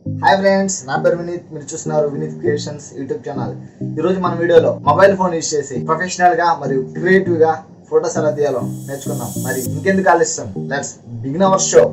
Hi friends, నా పేరు వినీత్. మీరు చూస్తున్నారు వినీత్ క్రియేషన్స్ యూట్యూబ్ ఛానల్. ఈ రోజు మన వీడియోలో మొబైల్ ఫోన్ యూజ్ చేసి ప్రొఫెషనల్ గా మరియు క్రియేటివ్ గా ఫోటోస్ ఎలా తీయాలో నేర్చుకుందాం. మరి ఇంకెందుకు ఆలస్యం, లెట్స్ బిగిన్ అవర్ షో.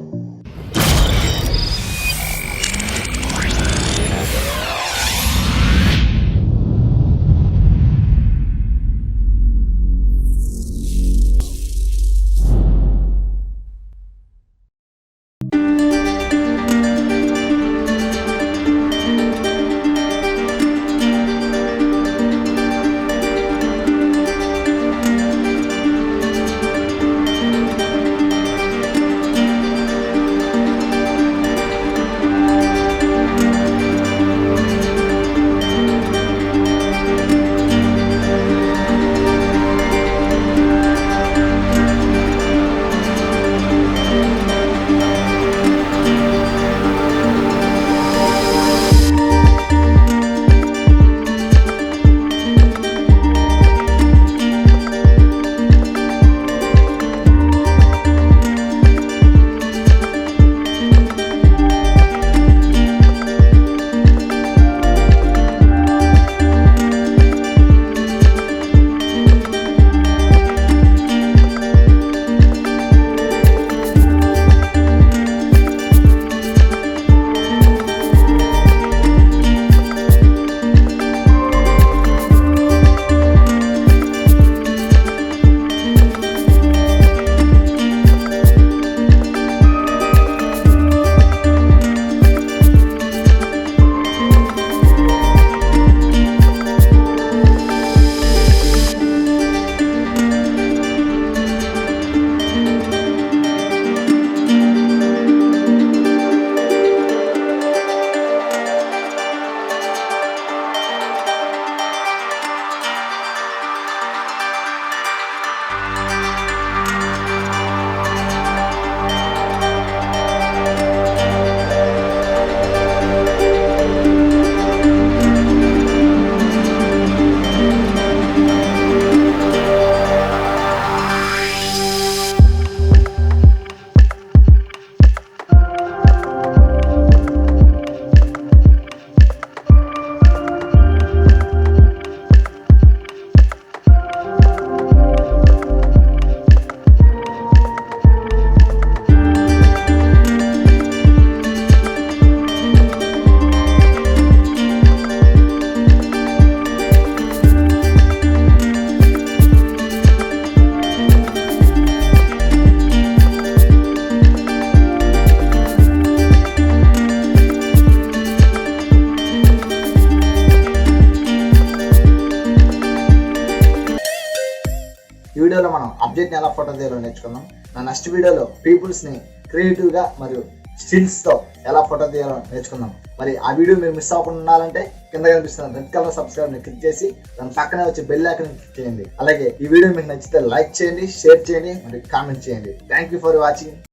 ఈ వీడియోలో మనం అబ్జెక్ట్ని ఎలా ఫోటో తీయాలో నేర్చుకుందాం. నా నెక్స్ట్ వీడియోలో పీపుల్స్ని క్రియేటివ్గా మరియు స్టిల్స్తో ఎలా ఫోటో తీయాలో నేర్చుకుందాం. మరి ఆ వీడియో మీరు మిస్ అవ్వకుండా ఉండాలంటే కింద కనిపిస్తున్న రెడ్ కలర్ సబ్స్క్రైబ్ని క్లిక్ చేసి దాని పక్కనే వచ్చి బెల్ ఐకాన్ క్లిక్ చేయండి. అలాగే ఈ వీడియో మీకు నచ్చితే లైక్ చేయండి, షేర్ చేయండి మరియు కామెంట్ చేయండి. Thank you for watching.